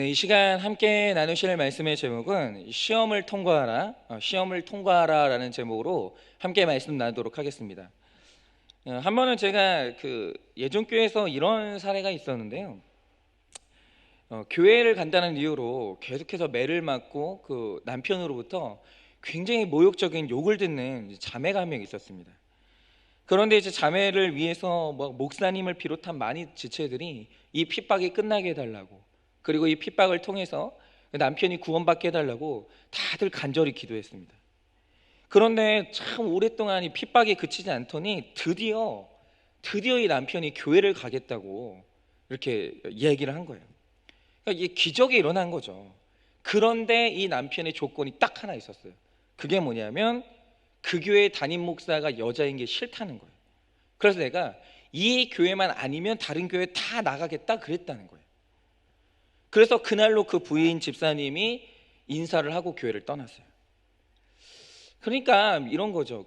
네, 이 시간 함께 나누실 말씀의 제목은 시험을 통과하라, 시험을 통과하라라는 제목으로 함께 말씀 나누도록 하겠습니다. 한 번은 제가 예전교회에서 이런 사례가 있었는데요. 교회를 간다는 이유로 계속해서 매를 맞고 그 남편으로부터 굉장히 모욕적인 욕을 듣는 자매가 한 명 있었습니다. 그런데 이제 자매를 위해서 목사님을 비롯한 많은 지체들이 이 핍박이 끝나게 해달라고, 그리고 이 핍박을 통해서 남편이 구원받게 해달라고 다들 간절히 기도했습니다. 그런데 참 오랫동안 이 핍박이 그치지 않더니 드디어 이 남편이 교회를 가겠다고 이렇게 얘기를 한 거예요. 그러니까 이게 기적이 일어난 거죠. 그런데 이 남편의 조건이 딱 하나 있었어요. 그게 뭐냐면 그 교회 담임 목사가 여자인 게 싫다는 거예요. 그래서 내가 이 교회만 아니면 다른 교회 다 나가겠다 그랬다는 거예요. 그래서 그날로 그 부인 집사님이 인사를 하고 교회를 떠났어요. 그러니까 이런 거죠.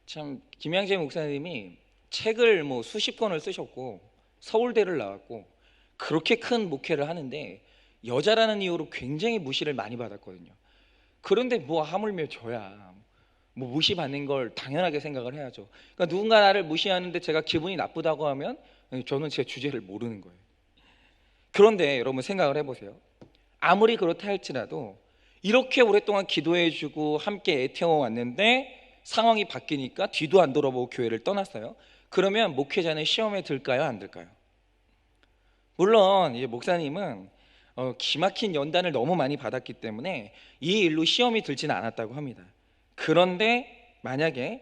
참 김양재 목사님이 책을 수십 권을 쓰셨고 서울대를 나왔고 그렇게 큰 목회를 하는데 여자라는 이유로 굉장히 무시를 많이 받았거든요. 그런데 하물며 저야 무시받는 걸 당연하게 생각을 해야죠. 그러니까 누군가 나를 무시하는데 제가 기분이 나쁘다고 하면 저는 제 주제를 모르는 거예요. 그런데 여러분 생각을 해보세요. 아무리 그렇다 할지라도 이렇게 오랫동안 기도해주고 함께 애태워 왔는데 상황이 바뀌니까 뒤도 안 돌아보고 교회를 떠났어요. 그러면 목회자는 시험에 들까요, 안 들까요? 물론 이 목사님은 기막힌 연단을 너무 많이 받았기 때문에 이 일로 시험이 들지는 않았다고 합니다. 그런데 만약에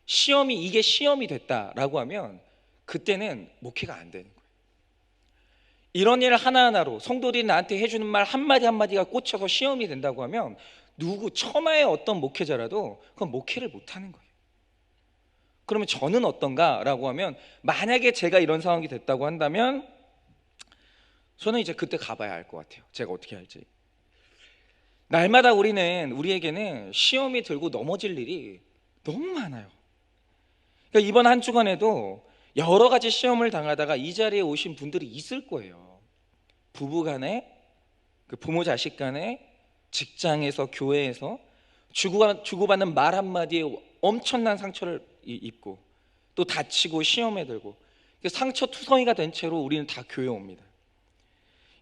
이게 시험이 됐다라고 하면 그때는 목회가 안 되는 거예요. 이런 일 하나하나로 성도들이 나한테 해주는 말 한마디 한마디가 꽂혀서 시험이 된다고 하면 천하의 어떤 목회자라도 그건 목회를 못하는 거예요. 그러면 저는 어떤가라고 하면 만약에 제가 이런 상황이 됐다고 한다면 저는 이제 그때 가봐야 알 것 같아요. 제가 어떻게 할지. 날마다 우리에게는 시험이 들고 넘어질 일이 너무 많아요. 그러니까 이번 한 주간에도 여러 가지 시험을 당하다가 이 자리에 오신 분들이 있을 거예요. 부부 간에, 부모 자식 간에, 직장에서, 교회에서 주고받는 말 한마디에 엄청난 상처를 입고 또 다치고 시험에 들고 상처투성이가 된 채로 우리는 다 교회 옵니다.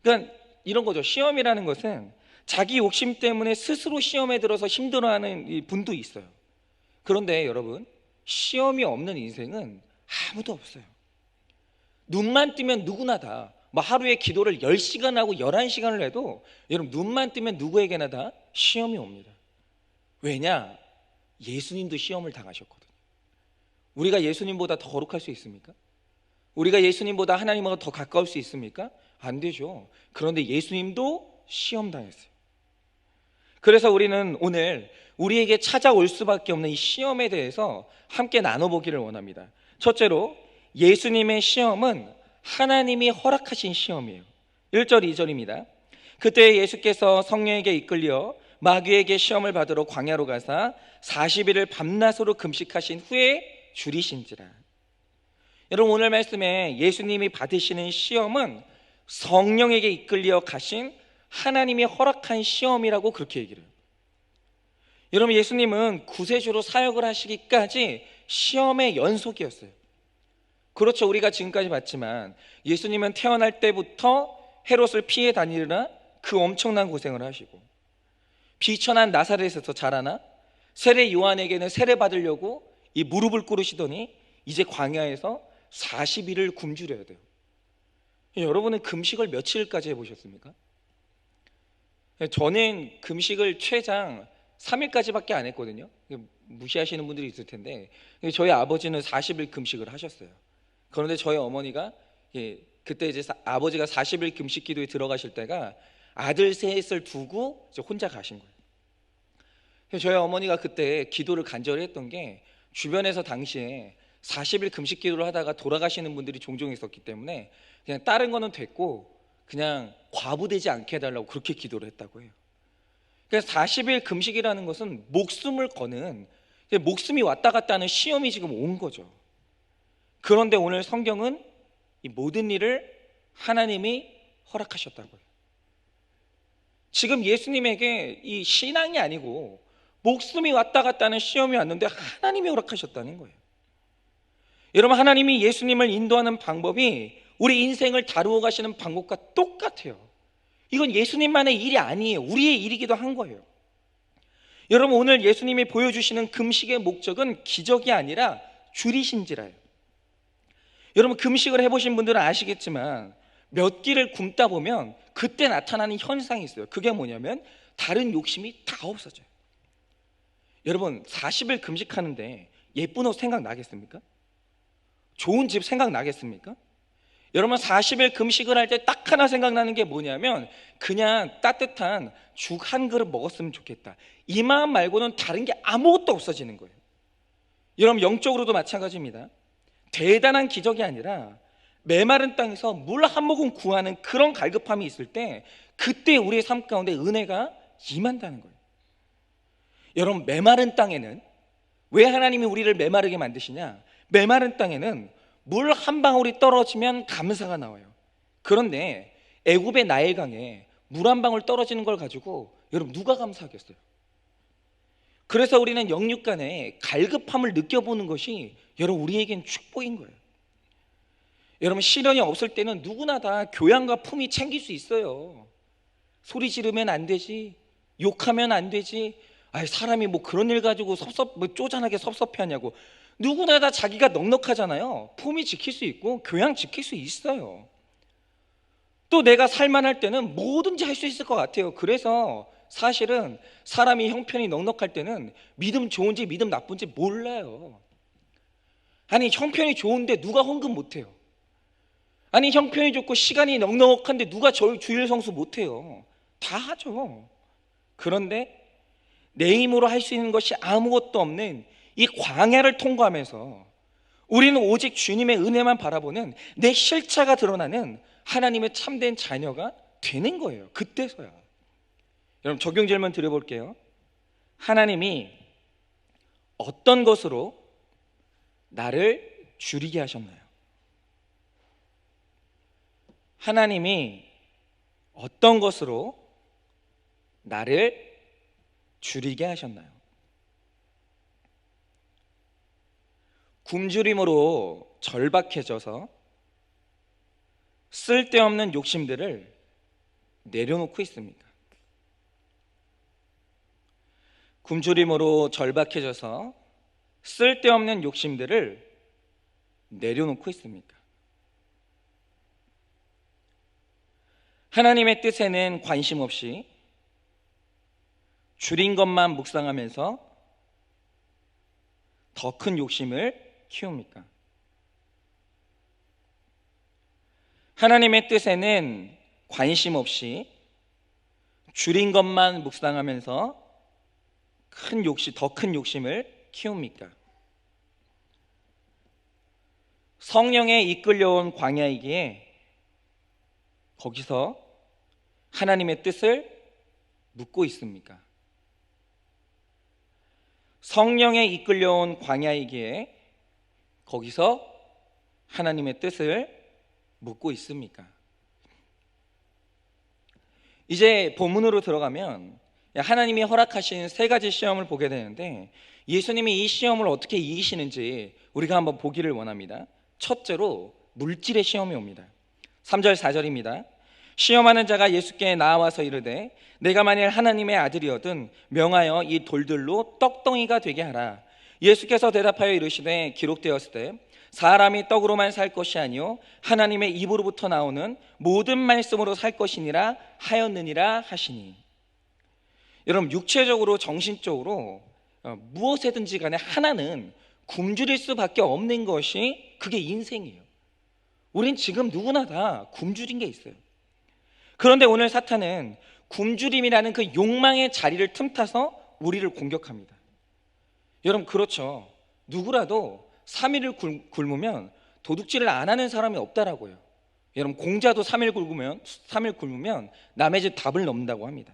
그러니까 이런 거죠. 시험이라는 것은 자기 욕심 때문에 스스로 시험에 들어서 힘들어하는 분도 있어요. 그런데 여러분, 시험이 없는 인생은 아무도 없어요. 눈만 뜨면 누구나 다 하루에 기도를 10시간 하고 11시간을 해도 여러분 눈만 뜨면 누구에게나 다 시험이 옵니다. 왜냐? 예수님도 시험을 당하셨거든요. 우리가 예수님보다 더 거룩할 수 있습니까? 우리가 예수님보다 하나님과 더 가까울 수 있습니까? 안 되죠. 그런데 예수님도 시험 당했어요. 그래서 우리는 오늘 우리에게 찾아올 수밖에 없는 이 시험에 대해서 함께 나눠보기를 원합니다. 첫째로 예수님의 시험은 하나님이 허락하신 시험이에요. 1절 2절입니다. 그때 예수께서 성령에게 이끌려 마귀에게 시험을 받으러 광야로 가사 40일을 밤낮으로 금식하신 후에 줄이신지라. 여러분, 오늘 말씀에 예수님이 받으시는 시험은 성령에게 이끌려 가신 하나님이 허락한 시험이라고 그렇게 얘기를 해요. 여러분, 예수님은 구세주로 사역을 하시기까지 시험의 연속이었어요. 그렇죠. 우리가 지금까지 봤지만 예수님은 태어날 때부터 헤롯을 피해 다니느라 그 엄청난 고생을 하시고, 비천한 나사렛에서 자라나 세례 요한에게는 세례 받으려고 이 무릎을 꿇으시더니 이제 광야에서 40일을 굶주려야 돼요. 여러분은 금식을 며칠까지 해보셨습니까? 저는 금식을 최장 3일까지밖에 안 했거든요. 무시하시는 분들이 있을 텐데 저희 아버지는 40일 금식을 하셨어요. 그런데 저희 어머니가 그때 이제 아버지가 40일 금식 기도에 들어가실 때가 아들 셋을 두고 이제 혼자 가신 거예요. 저희 어머니가 그때 기도를 간절히 했던 게 주변에서 당시에 40일 금식 기도를 하다가 돌아가시는 분들이 종종 있었기 때문에 그냥 다른 거는 됐고 그냥 과부되지 않게 해달라고 그렇게 기도를 했다고 해요. 그래서 40일 금식이라는 것은 목숨을 거는, 목숨이 왔다 갔다 하는 시험이 지금 온 거죠. 그런데 오늘 성경은 이 모든 일을 하나님이 허락하셨다고요. 지금 예수님에게 이 신앙이 아니고 목숨이 왔다 갔다 하는 시험이 왔는데 하나님이 허락하셨다는 거예요. 여러분, 하나님이 예수님을 인도하는 방법이 우리 인생을 다루어 가시는 방법과 똑같아요. 이건 예수님만의 일이 아니에요. 우리의 일이기도 한 거예요. 여러분, 오늘 예수님이 보여주시는 금식의 목적은 기적이 아니라 줄이신지라요. 여러분, 금식을 해보신 분들은 아시겠지만 몇 끼를 굶다 보면 그때 나타나는 현상이 있어요. 그게 뭐냐면 다른 욕심이 다 없어져요. 여러분, 40일 금식하는데 예쁜 옷 생각나겠습니까? 좋은 집 생각나겠습니까? 여러분, 40일 금식을 할 때 딱 하나 생각나는 게 뭐냐면 그냥 따뜻한 죽 한 그릇 먹었으면 좋겠다, 이 마음 말고는 다른 게 아무것도 없어지는 거예요. 여러분, 영적으로도 마찬가지입니다. 대단한 기적이 아니라 메마른 땅에서 물 한 모금 구하는 그런 갈급함이 있을 때 그때 우리의 삶 가운데 은혜가 임한다는 거예요. 여러분, 메마른 땅에는 왜 하나님이 우리를 메마르게 만드시냐? 메마른 땅에는 물 한 방울이 떨어지면 감사가 나와요. 그런데 애굽의 나일강에 물 한 방울 떨어지는 걸 가지고 여러분 누가 감사하겠어요? 그래서 우리는 영육간에 갈급함을 느껴보는 것이 여러분 우리에겐 축복인 거예요. 여러분, 시련이 없을 때는 누구나 다 교양과 품위 챙길 수 있어요. 소리 지르면 안 되지, 욕하면 안 되지, 사람이 뭐 그런 일 가지고 쪼잔하게 섭섭해하냐고. 누구나 다 자기가 넉넉하잖아요. 품위 지킬 수 있고 교양 지킬 수 있어요. 또 내가 살만할 때는 뭐든지 할 수 있을 것 같아요. 그래서 사실은 사람이 형편이 넉넉할 때는 믿음 좋은지 믿음 나쁜지 몰라요. 아니, 형편이 좋은데 누가 헌금 못해요? 아니, 형편이 좋고 시간이 넉넉한데 누가 주일 성수 못해요? 다 하죠. 그런데 내 힘으로 할 수 있는 것이 아무것도 없는 이 광야를 통과하면서 우리는 오직 주님의 은혜만 바라보는 내 실체가 드러나는 하나님의 참된 자녀가 되는 거예요. 그때서야. 여러분, 적용 질문 드려볼게요. 하나님이 어떤 것으로 나를 줄이게 하셨나요? 하나님이 어떤 것으로 나를 줄이게 하셨나요? 굶주림으로 절박해져서 쓸데없는 욕심들을 내려놓고 있습니까? 굶주림으로 절박해져서 쓸데없는 욕심들을 내려놓고 있습니까? 하나님의 뜻에는 관심 없이 줄인 것만 묵상하면서 더 큰 욕심을 키웁니까? 하나님의 뜻에는 관심 없이 줄인 것만 묵상하면서 더 큰 욕심을 키웁니까? 성령에 이끌려온 광야이기에 거기서 하나님의 뜻을 묻고 있습니까? 성령에 이끌려온 광야이기에 거기서 하나님의 뜻을 묻고 있습니까? 이제 본문으로 들어가면 하나님이 허락하신 세 가지 시험을 보게 되는데 예수님이 이 시험을 어떻게 이기시는지 우리가 한번 보기를 원합니다. 첫째로 물질의 시험이 옵니다. 3절 4절입니다. 시험하는 자가 예수께 나와서 이르되 내가 만일 하나님의 아들이거든 명하여 이 돌들로 떡덩이가 되게 하라. 예수께서 대답하여 이르시되 기록되었을 때 사람이 떡으로만 살 것이 아니요 하나님의 입으로부터 나오는 모든 말씀으로 살 것이니라 하였느니라 하시니. 여러분, 육체적으로 정신적으로 무엇이든지 간에 하나는 굶주릴 수밖에 없는 것이 그게 인생이에요. 우린 지금 누구나 다 굶주린 게 있어요. 그런데 오늘 사탄은 굶주림이라는 그 욕망의 자리를 틈타서 우리를 공격합니다. 여러분, 그렇죠. 누구라도 3일을 굶으면 도둑질을 안 하는 사람이 없다라고요. 여러분, 공자도 3일 굶으면 남의 집 답을 넘는다고 합니다.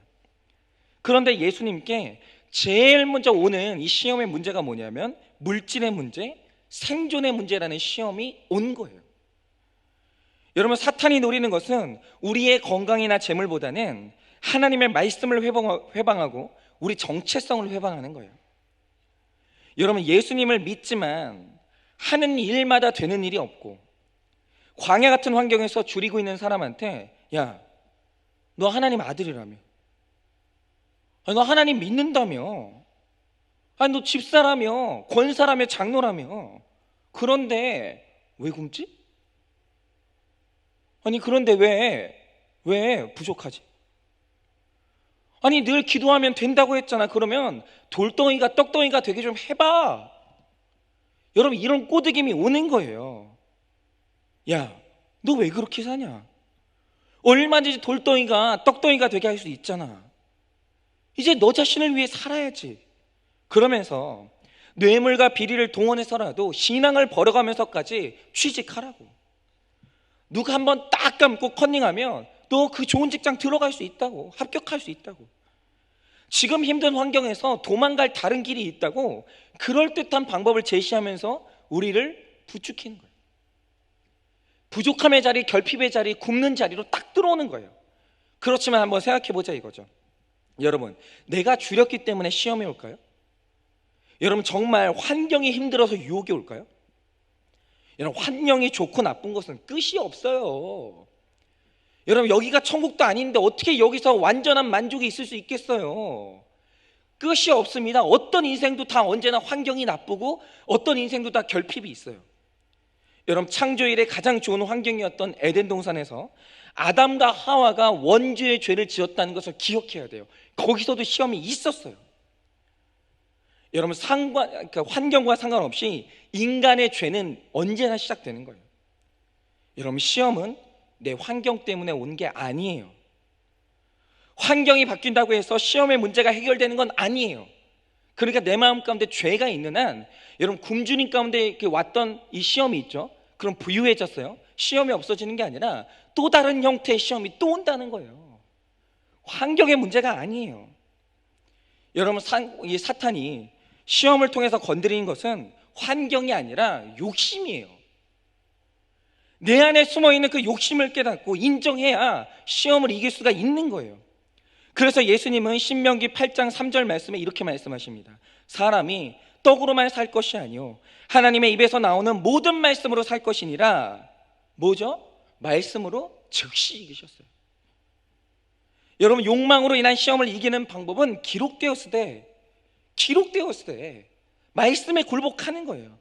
그런데 예수님께 제일 먼저 오는 이 시험의 문제가 뭐냐면 물질의 문제, 생존의 문제라는 시험이 온 거예요. 여러분, 사탄이 노리는 것은 우리의 건강이나 재물보다는 하나님의 말씀을 회방하고 우리 정체성을 회방하는 거예요. 여러분, 예수님을 믿지만 하는 일마다 되는 일이 없고, 광야 같은 환경에서 줄이고 있는 사람한테 야, 너 하나님 아들이라며, 너 하나님 믿는다며, 너 집사라며, 권사라며, 장로라며, 그런데 왜 굶지? 그런데 왜 부족하지? 늘 기도하면 된다고 했잖아. 그러면 돌덩이가 떡덩이가 되게 좀 해봐. 여러분, 이런 꼬드김이 오는 거예요. 야, 너 왜 그렇게 사냐? 얼마든지 돌덩이가 떡덩이가 되게 할 수 있잖아. 이제 너 자신을 위해 살아야지. 그러면서 뇌물과 비리를 동원해서라도 신앙을 버려가면서까지 취직하라고. 누가 한번 딱 감고 컨닝하면 너 그 좋은 직장 들어갈 수 있다고, 합격할 수 있다고, 지금 힘든 환경에서 도망갈 다른 길이 있다고 그럴듯한 방법을 제시하면서 우리를 부추기는 거예요. 부족함의 자리, 결핍의 자리, 굶는 자리로 딱 들어오는 거예요. 그렇지만 한번 생각해보자 이거죠. 여러분, 내가 줄였기 때문에 시험이 올까요? 여러분, 정말 환경이 힘들어서 유혹이 올까요? 여러분, 환경이 좋고 나쁜 것은 끝이 없어요. 여러분, 여기가 천국도 아닌데 어떻게 여기서 완전한 만족이 있을 수 있겠어요? 끝이 없습니다. 어떤 인생도 다 언제나 환경이 나쁘고 어떤 인생도 다 결핍이 있어요. 여러분, 창조일의 가장 좋은 환경이었던 에덴 동산에서 아담과 하와가 원죄의 죄를 지었다는 것을 기억해야 돼요. 거기서도 시험이 있었어요. 여러분, 그러니까 환경과 상관없이 인간의 죄는 언제나 시작되는 거예요. 여러분, 시험은 내 환경 때문에 온 게 아니에요. 환경이 바뀐다고 해서 시험의 문제가 해결되는 건 아니에요. 그러니까 내 마음 가운데 죄가 있는 한, 여러분, 굶주림 가운데 이렇게 왔던 이 시험이 있죠. 그럼 부유해졌어요? 시험이 없어지는 게 아니라 또 다른 형태의 시험이 또 온다는 거예요. 환경의 문제가 아니에요. 여러분, 이 사탄이 시험을 통해서 건드리는 것은 환경이 아니라 욕심이에요. 내 안에 숨어있는 그 욕심을 깨닫고 인정해야 시험을 이길 수가 있는 거예요. 그래서 예수님은 신명기 8장 3절 말씀에 이렇게 말씀하십니다. 사람이 떡으로만 살 것이 아니요 하나님의 입에서 나오는 모든 말씀으로 살 것이니라. 뭐죠? 말씀으로 즉시 이기셨어요. 여러분, 욕망으로 인한 시험을 이기는 방법은 기록되었을 때 말씀에 굴복하는 거예요.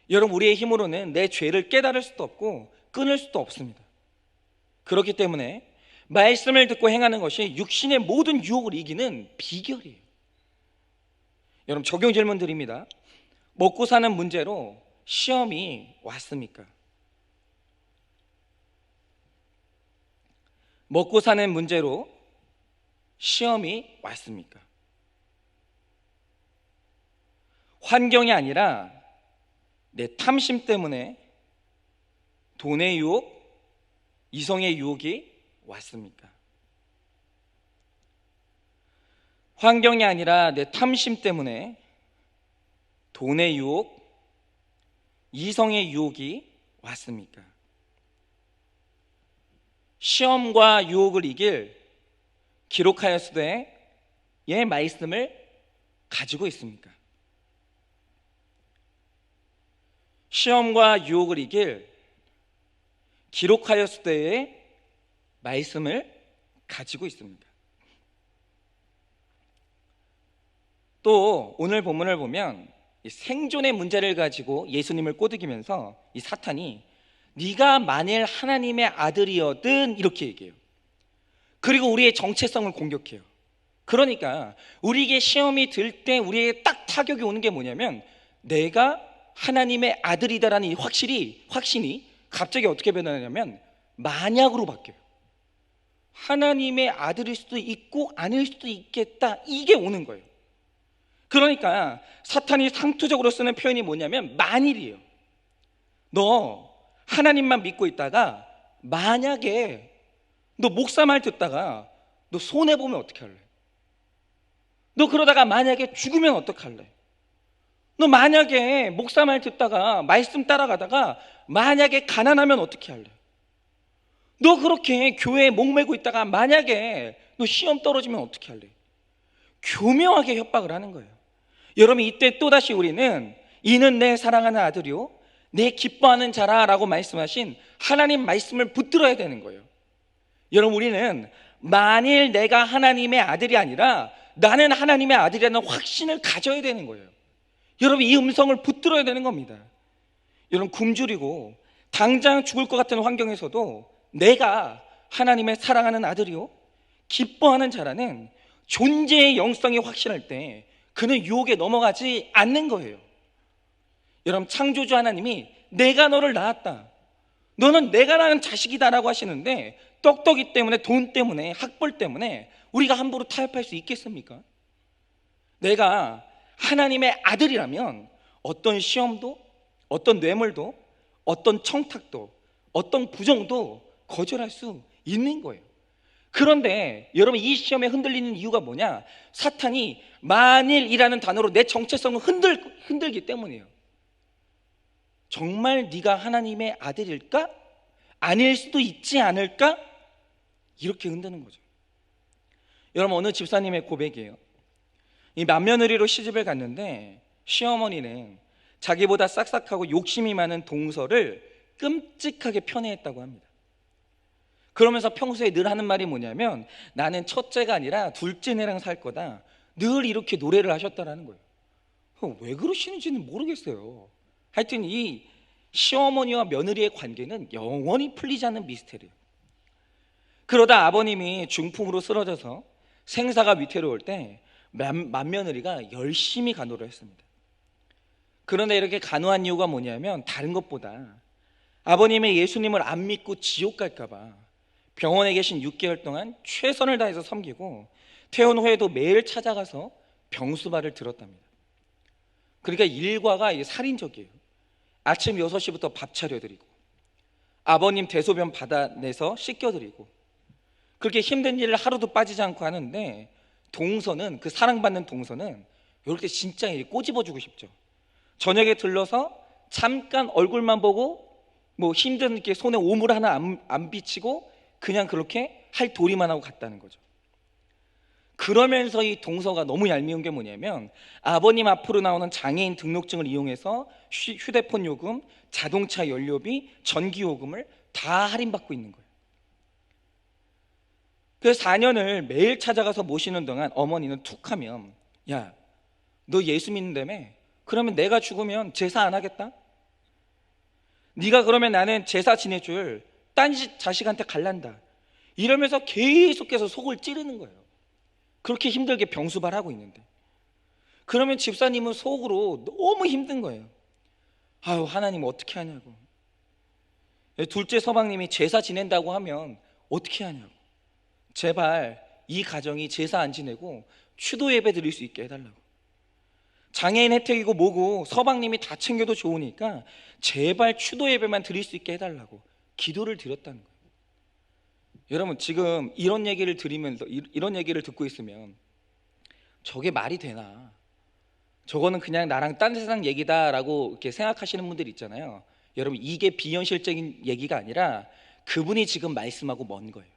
여러분, 우리의 힘으로는 내 죄를 깨달을 수도 없고 끊을 수도 없습니다. 그렇기 때문에 말씀을 듣고 행하는 것이 육신의 모든 유혹을 이기는 비결이에요. 여러분, 적용 질문 드립니다. 먹고 사는 문제로 시험이 왔습니까? 먹고 사는 문제로 시험이 왔습니까? 환경이 아니라 내 탐심 때문에 돈의 유혹, 이성의 유혹이 왔습니까? 환경이 아니라 내 탐심 때문에 돈의 유혹, 이성의 유혹이 왔습니까? 시험과 유혹을 이길 기록하였으되의 말씀을 가지고 있습니까? 시험과 유혹을 이길 기록하였으되의 말씀을 가지고 있습니다. 또 오늘 본문을 보면 생존의 문제를 가지고 예수님을 꼬드기면서 이 사탄이 네가 만일 하나님의 아들이어든 이렇게 얘기해요. 그리고 우리의 정체성을 공격해요. 그러니까 우리에게 시험이 들 때 우리에게 딱 타격이 오는 게 뭐냐면 내가 하나님의 아들이다라는 이 확신이 갑자기 어떻게 변하냐면 만약으로 바뀌어요. 하나님의 아들일 수도 있고 아닐 수도 있겠다, 이게 오는 거예요. 그러니까 사탄이 상투적으로 쓰는 표현이 뭐냐면 만일이에요. 너 하나님만 믿고 있다가 만약에 너 목사 말 듣다가 너 손해보면 어떻게 할래? 너 그러다가 만약에 죽으면 어떡할래? 너 만약에 목사 말 듣다가 말씀 따라가다가 만약에 가난하면 어떻게 할래? 너 그렇게 교회에 목매고 있다가 만약에 너 시험 떨어지면 어떻게 할래? 교묘하게 협박을 하는 거예요. 여러분, 이때 또다시 우리는 이는 내 사랑하는 아들이요 내 기뻐하는 자라 라고 말씀하신 하나님 말씀을 붙들어야 되는 거예요. 여러분, 우리는 만일 내가 하나님의 아들이 아니라 나는 하나님의 아들이라는 확신을 가져야 되는 거예요. 여러분, 이 음성을 붙들어야 되는 겁니다. 여러분, 굶주리고 당장 죽을 것 같은 환경에서도 내가 하나님의 사랑하는 아들이요 기뻐하는 자라는 존재의 영성이 확실할 때 그는 유혹에 넘어가지 않는 거예요. 여러분, 창조주 하나님이 내가 너를 낳았다, 너는 내가 낳은 자식이다 라고 하시는데 떡떡이 때문에, 돈 때문에, 학벌 때문에 우리가 함부로 타협할 수 있겠습니까? 내가 하나님의 아들이라면 어떤 시험도, 어떤 뇌물도, 어떤 청탁도, 어떤 부정도 거절할 수 있는 거예요. 그런데 여러분, 이 시험에 흔들리는 이유가 뭐냐? 사탄이 만일이라는 단어로 내 정체성을 흔들기 때문이에요. 정말 네가 하나님의 아들일까? 아닐 수도 있지 않을까? 이렇게 흔드는 거죠. 여러분, 어느 집사님의 고백이에요. 이 맏며느리로 시집을 갔는데 시어머니는 자기보다 싹싹하고 욕심이 많은 동서를 끔찍하게 편애했다고 합니다. 그러면서 평소에 늘 하는 말이 뭐냐면 나는 첫째가 아니라 둘째네랑 살 거다, 늘 이렇게 노래를 하셨다라는 거예요. 왜 그러시는지는 모르겠어요. 하여튼 이 시어머니와 며느리의 관계는 영원히 풀리지 않는 미스테리예요. 그러다 아버님이 중풍으로 쓰러져서 생사가 위태로울 때 맏며느리가 열심히 간호를 했습니다. 그런데 이렇게 간호한 이유가 뭐냐면 다른 것보다 아버님의 예수님을 안 믿고 지옥 갈까 봐 병원에 계신 6개월 동안 최선을 다해서 섬기고 퇴원 후에도 매일 찾아가서 병수발을 들었답니다. 그러니까 일과가 살인적이에요. 아침 6시부터 밥 차려드리고 아버님 대소변 받아내서 씻겨드리고 그렇게 힘든 일을 하루도 빠지지 않고 하는데 동서는, 그 사랑받는 동서는 이럴 때 진짜 꼬집어주고 싶죠. 저녁에 들러서 잠깐 얼굴만 보고 뭐 힘든 게 손에 오물 하나 안 비치고 그냥 그렇게 할 도리만 하고 갔다는 거죠. 그러면서 이 동서가 너무 얄미운 게 뭐냐면 아버님 앞으로 나오는 장애인 등록증을 이용해서 휴대폰 요금, 자동차 연료비, 전기 요금을 다 할인받고 있는 거예요. 그래서 4년을 매일 찾아가서 모시는 동안 어머니는 툭 하면 야, 너 예수 믿는다며? 그러면 내가 죽으면 제사 안 하겠다? 네가 그러면 나는 제사 지내줄 딴 자식한테 갈란다, 이러면서 계속해서 속을 찌르는 거예요. 그렇게 힘들게 병수발하고 있는데. 그러면 집사님은 속으로 너무 힘든 거예요. 아유, 하나님 어떻게 하냐고. 둘째 서방님이 제사 지낸다고 하면 어떻게 하냐고. 제발 이 가정이 제사 안 지내고 추도 예배 드릴 수 있게 해달라고. 장애인 혜택이고 뭐고 서방님이 다 챙겨도 좋으니까 제발 추도 예배만 드릴 수 있게 해달라고 기도를 드렸다는 거예요. 여러분, 지금 이런 얘기를 들으면서, 이런 얘기를 듣고 있으면 저게 말이 되나, 저거는 그냥 나랑 딴 세상 얘기다라고 이렇게 생각하시는 분들 있잖아요. 여러분, 이게 비현실적인 얘기가 아니라 그분이 지금 말씀하고 먼 거예요.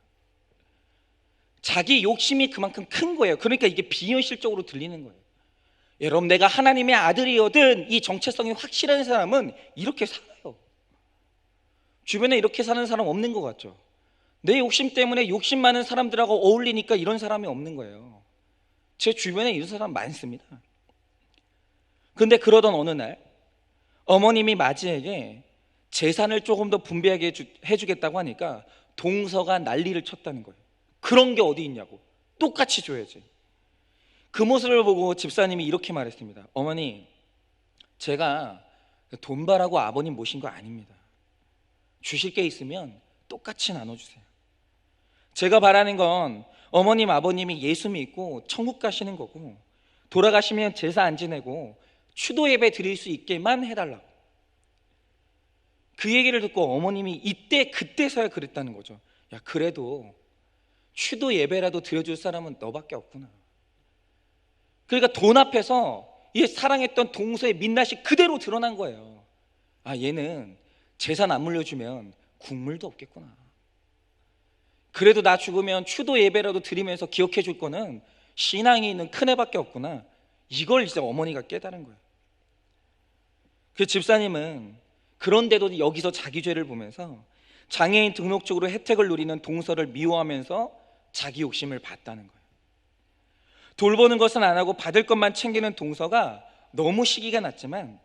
자기 욕심이 그만큼 큰 거예요. 그러니까 이게 비현실적으로 들리는 거예요. 여러분, 내가 하나님의 아들이거든 이 정체성이 확실한 사람은 이렇게 살아요. 주변에 이렇게 사는 사람 없는 것 같죠? 내 욕심 때문에 욕심 많은 사람들하고 어울리니까 이런 사람이 없는 거예요. 제 주변에 이런 사람 많습니다. 근데 그러던 어느 날 어머님이 맞이에게 재산을 조금 더 분배하게 해주겠다고 하니까 동서가 난리를 쳤다는 거예요. 그런 게 어디 있냐고, 똑같이 줘야지. 그 모습을 보고 집사님이 이렇게 말했습니다. 어머니, 제가 돈 바라고 아버님 모신 거 아닙니다. 주실 게 있으면 똑같이 나눠주세요. 제가 바라는 건 어머님 아버님이 예수 믿고 천국 가시는 거고 돌아가시면 제사 안 지내고 추도 예배 드릴 수 있게만 해달라고. 그 얘기를 듣고 어머님이 그때서야 그랬다는 거죠. 야, 그래도 추도 예배라도 드려줄 사람은 너밖에 없구나. 그러니까 돈 앞에서 이 사랑했던 동서의 민낯이 그대로 드러난 거예요. 아, 얘는 재산 안 물려주면 국물도 없겠구나. 그래도 나 죽으면 추도 예배라도 드리면서 기억해 줄 거는 신앙이 있는 큰애밖에 없구나. 이걸 이제 어머니가 깨달은 거예요. 그 집사님은 그런데도 여기서 자기 죄를 보면서 장애인 등록적으로 혜택을 누리는 동서를 미워하면서 자기 욕심을 봤다는 거예요. 돌보는 것은 안 하고 받을 것만 챙기는 동서가 너무 시기가 났지만,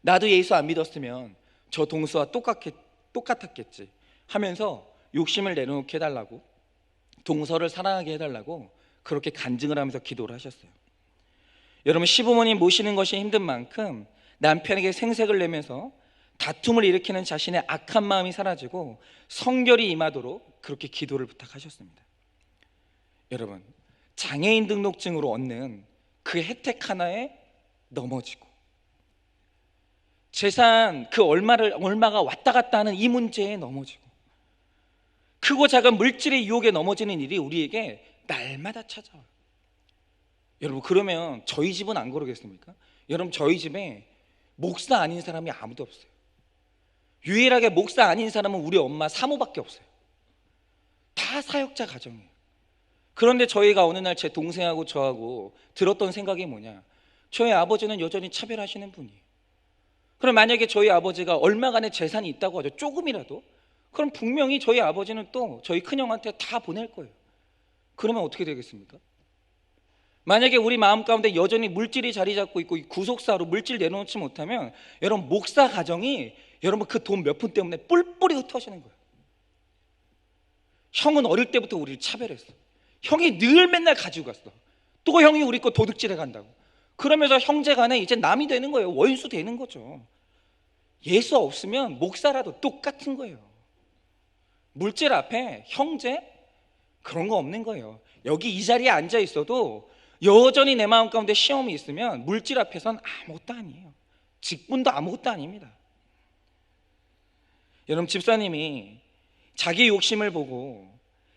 나도 예수 안 믿었으면 저 동서와 똑같았겠지 하면서 욕심을 내려놓게 해달라고, 동서를 사랑하게 해달라고 그렇게 간증을 하면서 기도를 하셨어요. 여러분, 시부모님 모시는 것이 힘든 만큼 남편에게 생색을 내면서 다툼을 일으키는 자신의 악한 마음이 사라지고 성결이 임하도록 그렇게 기도를 부탁하셨습니다. 여러분, 장애인 등록증으로 얻는 그 혜택 하나에 넘어지고, 재산 그 얼마가 왔다 갔다 하는 이 문제에 넘어지고, 크고 작은 물질의 유혹에 넘어지는 일이 우리에게 날마다 찾아와요. 여러분, 그러면 저희 집은 안 그러겠습니까? 여러분, 저희 집에 목사 아닌 사람이 아무도 없어요. 유일하게 목사 아닌 사람은 우리 엄마 사모밖에 없어요. 다 사역자 가정이에요. 그런데 저희가 어느 날 제 동생하고 저하고 들었던 생각이 뭐냐, 저희 아버지는 여전히 차별하시는 분이에요. 그럼 만약에 저희 아버지가 얼마간의 재산이 있다고 하죠, 조금이라도, 그럼 분명히 저희 아버지는 또 저희 큰형한테 다 보낼 거예요. 그러면 어떻게 되겠습니까? 만약에 우리 마음 가운데 여전히 물질이 자리 잡고 있고 구속사로 물질 내려놓지 못하면, 여러분, 목사 가정이 여러분 그 돈 몇 푼 때문에 뿔뿔이 흩어지는 거예요. 형은 어릴 때부터 우리를 차별했어. 형이 늘 맨날 가지고 갔어. 또 형이 우리 거 도둑질해 간다고. 그러면서 형제 간에 이제 남이 되는 거예요. 원수 되는 거죠. 예수 없으면 목사라도 똑같은 거예요. 물질 앞에 형제 그런 거 없는 거예요. 여기 이 자리에 앉아 있어도 여전히 내 마음 가운데 시험이 있으면 물질 앞에선 아무것도 아니에요. 직분도 아무것도 아닙니다. 여러분, 집사님이 자기 욕심을 보고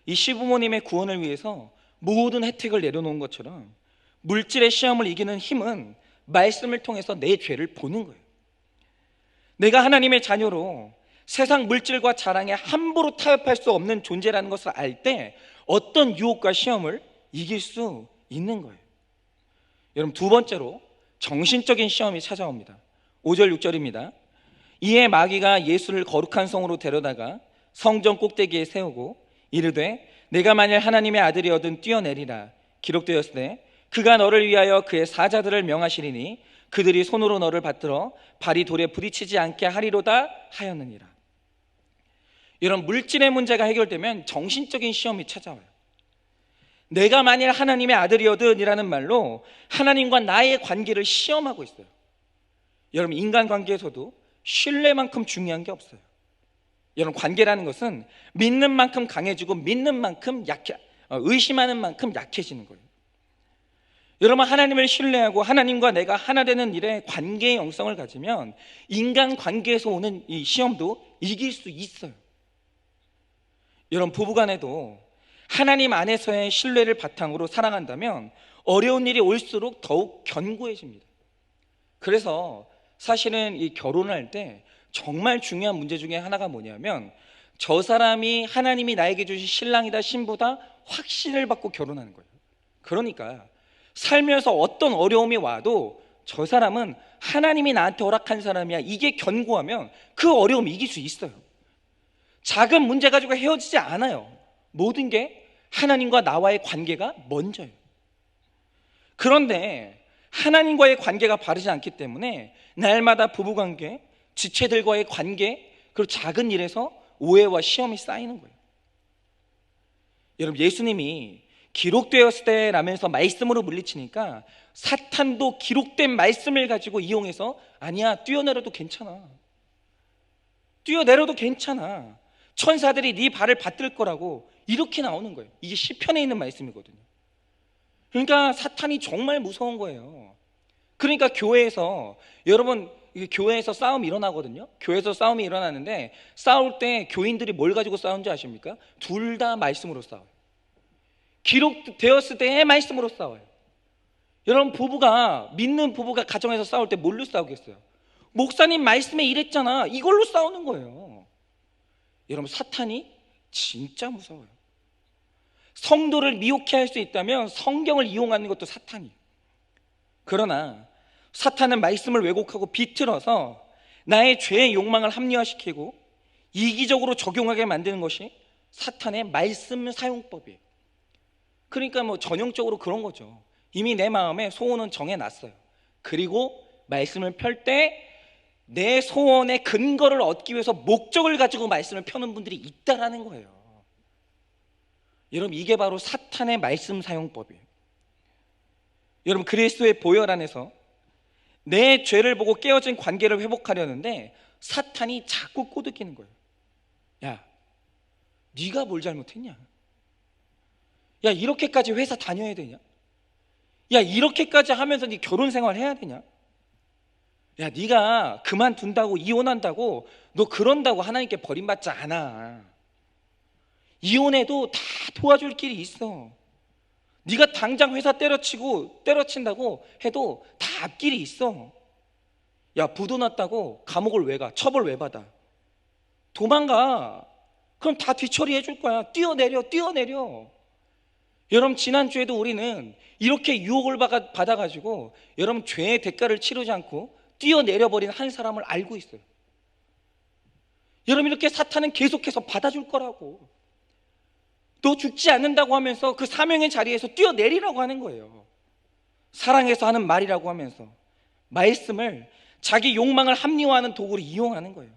이 시부모님의 구원을 위해서 모든 혜택을 내려놓은 것처럼, 물질의 시험을 이기는 힘은 말씀을 통해서 내 죄를 보는 거예요. 내가 하나님의 자녀로 세상 물질과 자랑에 함부로 타협할 수 없는 존재라는 것을 알 때 어떤 유혹과 시험을 이길 수 있는 거예요. 여러분, 두 번째로 정신적인 시험이 찾아옵니다. 5절 6절입니다. 이에 마귀가 예수를 거룩한 성으로 데려다가 성전 꼭대기에 세우고 이르되 내가 만일 하나님의 아들이거든 뛰어내리라. 기록되었을 때 그가 너를 위하여 그의 사자들을 명하시리니 그들이 손으로 너를 받들어 발이 돌에 부딪히지 않게 하리로다 하였느니라. 이런 물질의 문제가 해결되면 정신적인 시험이 찾아와요. 내가 만일 하나님의 아들이거든 이라는 말로 하나님과 나의 관계를 시험하고 있어요. 여러분, 인간관계에서도 신뢰만큼 중요한 게 없어요. 여러분, 관계라는 것은 믿는 만큼 강해지고 믿는 만큼 의심하는 만큼 약해지는 거예요. 여러분, 하나님을 신뢰하고 하나님과 내가 하나 되는 일에 관계의 영성을 가지면 인간관계에서 오는 이 시험도 이길 수 있어요. 여러분, 부부간에도 하나님 안에서의 신뢰를 바탕으로 사랑한다면 어려운 일이 올수록 더욱 견고해집니다. 그래서 사실은 이 결혼할 때 정말 중요한 문제 중에 하나가 뭐냐면, 저 사람이 하나님이 나에게 주신 신랑이다 신부다 확신을 받고 결혼하는 거예요. 그러니까 살면서 어떤 어려움이 와도 저 사람은 하나님이 나한테 허락한 사람이야, 이게 견고하면 그 어려움 이길 수 있어요. 작은 문제 가지고 헤어지지 않아요. 모든 게 하나님과 나와의 관계가 먼저예요. 그런데 하나님과의 관계가 바르지 않기 때문에 날마다 부부관계, 지체들과의 관계, 그리고 작은 일에서 오해와 시험이 쌓이는 거예요. 여러분, 예수님이 기록되었을 때 라면서 말씀으로 물리치니까 사탄도 기록된 말씀을 가지고 이용해서 아니야, 뛰어내려도 괜찮아, 뛰어내려도 괜찮아, 천사들이 네 발을 받들 거라고 이렇게 나오는 거예요. 이게 시편에 있는 말씀이거든요. 그러니까 사탄이 정말 무서운 거예요. 그러니까 교회에서, 여러분, 교회에서 싸움이 일어나거든요. 교회에서 싸움이 일어나는데 싸울 때 교인들이 뭘 가지고 싸우는지 아십니까? 둘 다 말씀으로 싸워요. 기록되었을 때의 말씀으로 싸워요. 여러분, 믿는 부부가 가정에서 싸울 때 뭘로 싸우겠어요? 목사님 말씀에 이랬잖아, 이걸로 싸우는 거예요. 여러분, 사탄이 진짜 무서워요. 성도를 미혹해 할 수 있다면 성경을 이용하는 것도 사탄이에요. 그러나 사탄은 말씀을 왜곡하고 비틀어서 나의 죄의 욕망을 합리화시키고 이기적으로 적용하게 만드는 것이 사탄의 말씀 사용법이에요. 그러니까 뭐 전형적으로 그런 거죠. 이미 내 마음에 소원은 정해놨어요. 그리고 말씀을 펼 때 내 소원의 근거를 얻기 위해서 목적을 가지고 말씀을 펴는 분들이 있다라는 거예요. 여러분, 이게 바로 사탄의 말씀 사용법이에요. 여러분, 그리스도의 보혈 안에서 내 죄를 보고 깨어진 관계를 회복하려는데 사탄이 자꾸 꼬드기는 거예요. 야, 네가 뭘 잘못했냐? 야, 이렇게까지 회사 다녀야 되냐? 야, 이렇게까지 하면서 네 결혼 생활 해야 되냐? 야, 네가 그만둔다고 이혼한다고 너 그런다고 하나님께 버림받지 않아. 이혼해도 다 도와줄 길이 있어. 네가 당장 회사 때려친다고 해도 다 앞길이 있어. 야, 부도 났다고 감옥을 왜 가? 처벌 왜 받아? 도망가. 그럼 다 뒤처리해 줄 거야. 뛰어내려. 여러분, 지난주에도 우리는 이렇게 유혹을 받아가지고 여러분 죄의 대가를 치르지 않고 뛰어내려버린 한 사람을 알고 있어요. 여러분, 이렇게 사탄은 계속해서 받아줄 거라고. 너 죽지 않는다고 하면서 그 사명의 자리에서 뛰어내리라고 하는 거예요. 사랑해서 하는 말이라고 하면서 말씀을 자기 욕망을 합리화하는 도구로 이용하는 거예요.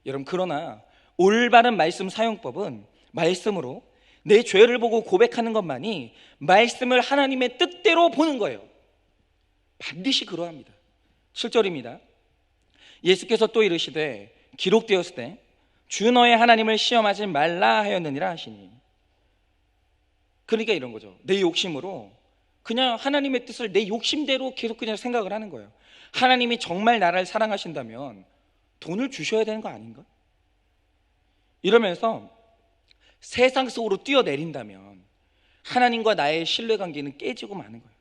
여러분, 그러나 올바른 말씀 사용법은 말씀으로 내 죄를 보고 고백하는 것만이 말씀을 하나님의 뜻대로 보는 거예요. 반드시 그러합니다. 7절입니다. 예수께서 또 이르시되 기록되었을 때 주 너의 하나님을 시험하지 말라 하였느니라 하시니. 그러니까 이런 거죠. 내 욕심으로 그냥 하나님의 뜻을 내 욕심대로 계속 그냥 생각을 하는 거예요. 하나님이 정말 나를 사랑하신다면 돈을 주셔야 되는 거 아닌가? 이러면서 세상 속으로 뛰어내린다면 하나님과 나의 신뢰관계는 깨지고 마는 거예요.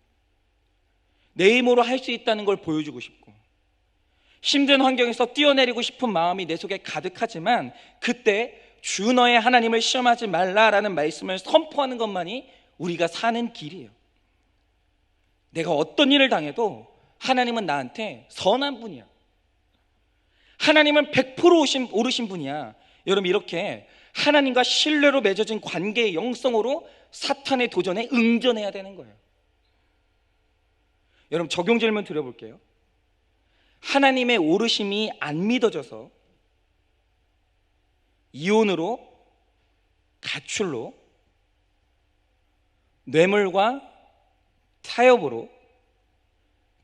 내 힘으로 할 수 있다는 걸 보여주고 싶고 힘든 환경에서 뛰어내리고 싶은 마음이 내 속에 가득하지만 그때 주 너의 하나님을 시험하지 말라라는 말씀을 선포하는 것만이 우리가 사는 길이에요. 내가 어떤 일을 당해도 하나님은 나한테 선한 분이야. 하나님은 100% 오르신 분이야. 여러분, 이렇게 하나님과 신뢰로 맺어진 관계의 영성으로 사탄의 도전에 응전해야 되는 거예요. 여러분, 적용 질문 드려볼게요. 하나님의 오르심이 안 믿어져서 이혼으로, 가출로, 뇌물과 타협으로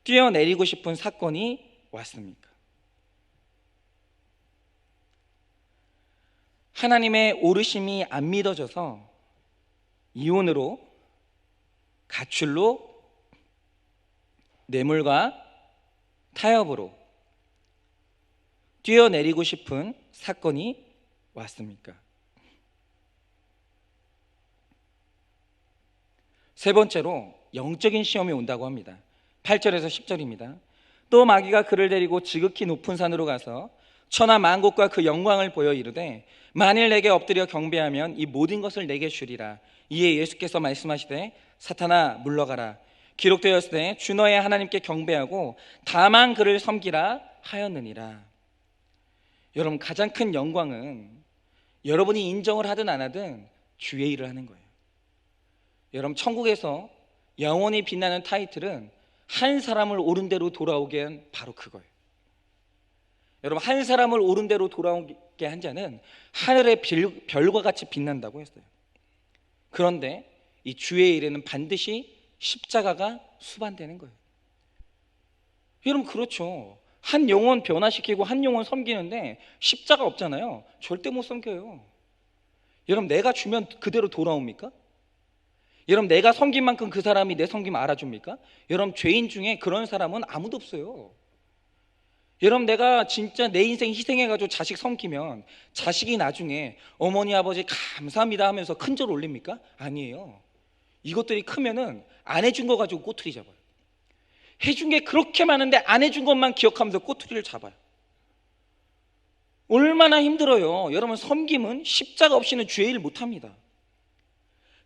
뛰어내리고 싶은 사건이 왔습니까? 하나님의 오르심이 안 믿어져서 이혼으로, 가출로, 뇌물과 타협으로 뛰어내리고 싶은 사건이 왔습니까? 세 번째로 영적인 시험이 온다고 합니다. 8절에서 10절입니다. 또 마귀가 그를 데리고 지극히 높은 산으로 가서 천하 만국과 그 영광을 보여 이르되 만일 내게 엎드려 경배하면 이 모든 것을 내게 주리라. 이에 예수께서 말씀하시되 사탄아 물러가라. 기록되었으되 주 너의 하나님께 경배하고 다만 그를 섬기라 하였느니라. 여러분, 가장 큰 영광은 여러분이 인정을 하든 안 하든 주의 일을 하는 거예요. 여러분, 천국에서 영원히 빛나는 타이틀은 한 사람을 옳은 대로 돌아오게 한 바로 그거예요. 여러분, 한 사람을 옳은 대로 돌아오게 한 자는 하늘의 별과 같이 빛난다고 했어요. 그런데 이 주의 일에는 반드시 십자가가 수반되는 거예요. 여러분, 그렇죠. 한 영혼 변화시키고 한 영혼 섬기는데 십자가 없잖아요. 절대 못 섬겨요. 여러분, 내가 주면 그대로 돌아옵니까? 여러분, 내가 섬긴 만큼 그 사람이 내 섬김 알아줍니까? 여러분, 죄인 중에 그런 사람은 아무도 없어요. 여러분, 내가 진짜 내 인생 희생해가지고 자식 섬기면 자식이 나중에 어머니 아버지 감사합니다 하면서 큰절 올립니까? 아니에요. 이것들이 크면은 안 해준 거 가지고 꼬투리 잡아요. 해준 게 그렇게 많은데 안 해준 것만 기억하면서 꼬투리를 잡아요. 얼마나 힘들어요. 여러분, 섬김은 십자가 없이는 주의 일 못합니다.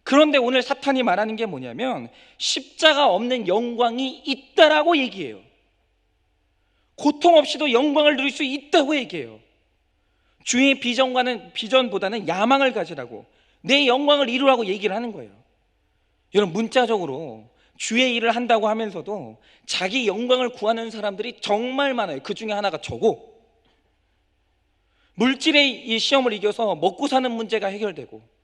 그런데 오늘 사탄이 말하는 게 뭐냐면 십자가 없는 영광이 있다라고 얘기해요. 고통 없이도 영광을 누릴 수 있다고 얘기해요. 주의 비전보다는 야망을 가지라고, 내 영광을 이루라고 얘기를 하는 거예요. 여러분, 문자적으로 주의 일을 한다고 하면서도 자기 영광을 구하는 사람들이 정말 많아요. 그 중에 하나가 저고, 물질의 이 시험을 이겨서 먹고 사는 문제가 해결되고,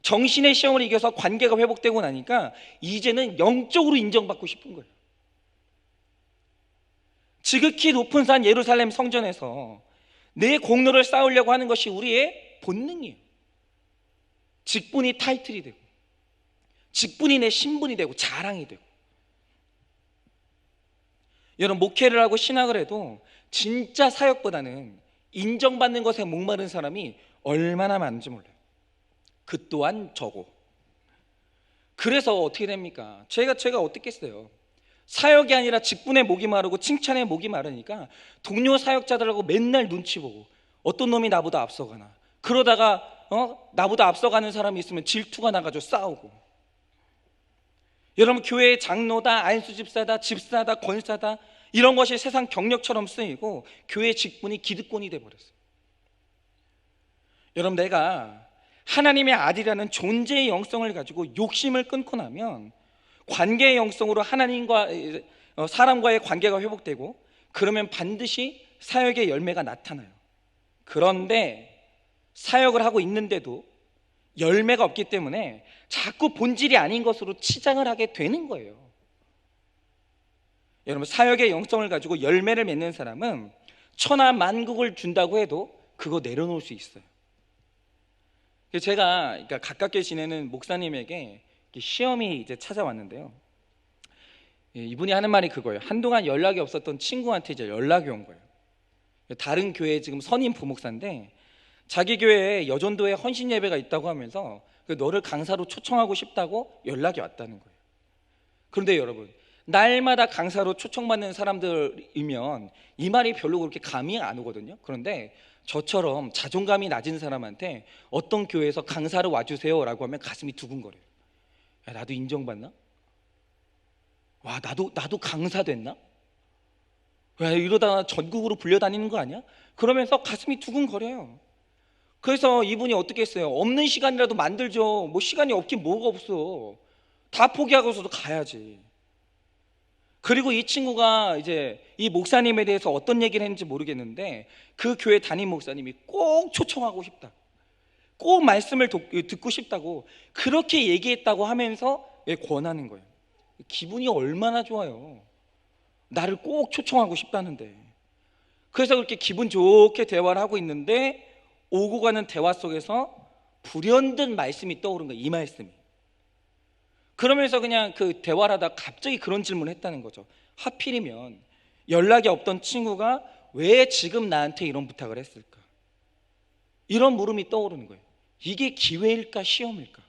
정신의 시험을 이겨서 관계가 회복되고 나니까 이제는 영적으로 인정받고 싶은 거예요. 지극히 높은 산 예루살렘 성전에서 내 공로를 쌓으려고 하는 것이 우리의 본능이에요. 직분이 타이틀이 되고, 직분이 내 신분이 되고, 자랑이 되고. 여러분, 목회를 하고 신학을 해도 진짜 사역보다는 인정받는 것에 목마른 사람이 얼마나 많은지 몰라요. 그 또한 저고. 그래서 어떻게 됩니까? 제가 어떻게 했어요? 사역이 아니라 직분에 목이 마르고 칭찬에 목이 마르니까 동료 사역자들하고 맨날 눈치 보고, 어떤 놈이 나보다 앞서가나, 그러다가 나보다 앞서가는 사람이 있으면 질투가 나가지고 싸우고. 여러분, 교회의 장로다, 안수 집사다, 집사다, 권사다, 이런 것이 세상 경력처럼 쓰이고 교회 직분이 기득권이 돼버렸어요. 여러분, 내가 하나님의 아들이라는 존재의 영성을 가지고 욕심을 끊고 나면 관계의 영성으로 하나님과 사람과의 관계가 회복되고, 그러면 반드시 사역의 열매가 나타나요. 그런데 사역을 하고 있는데도 열매가 없기 때문에 자꾸 본질이 아닌 것으로 치장을 하게 되는 거예요. 여러분, 사역의 영성을 가지고 열매를 맺는 사람은 천하 만국을 준다고 해도 그거 내려놓을 수 있어요. 제가 가깝게 지내는 목사님에게 시험이 이제 찾아왔는데요. 이분이 하는 말이 그거예요. 한동안 연락이 없었던 친구한테 이제 연락이 온 거예요. 다른 교회 지금 선임 부목사인데 자기 교회에 여전도에 헌신 예배가 있다고 하면서 너를 강사로 초청하고 싶다고 연락이 왔다는 거예요. 그런데 여러분, 날마다 강사로 초청받는 사람들이면 이 말이 별로 그렇게 감이 안 오거든요. 그런데 저처럼 자존감이 낮은 사람한테 어떤 교회에서 강사로 와주세요 라고 하면 가슴이 두근거려요. 야, 나도 인정받나? 와, 나도 강사 됐나? 야, 이러다 전국으로 불려다니는 거 아니야? 그러면서 가슴이 두근거려요. 그래서 이분이 어떻게 했어요? 없는 시간이라도 만들죠. 뭐 시간이 없긴 뭐가 없어. 다 포기하고서도 가야지. 그리고 이 친구가 이제 이 목사님에 대해서 어떤 얘기를 했는지 모르겠는데 그 교회 담임 목사님이 꼭 초청하고 싶다, 꼭 말씀을 듣고 싶다고 그렇게 얘기했다고 하면서 권하는 거예요. 기분이 얼마나 좋아요. 나를 꼭 초청하고 싶다는데. 그래서 그렇게 기분 좋게 대화를 하고 있는데 오고 가는 대화 속에서 불현듯 말씀이 떠오른 거예요. 이 말씀이. 그러면서 그냥 그 대화를 하다가 갑자기 그런 질문을 했다는 거죠. 하필이면 연락이 없던 친구가 왜 지금 나한테 이런 부탁을 했을까? 이런 물음이 떠오르는 거예요. 이게 기회일까 시험일까?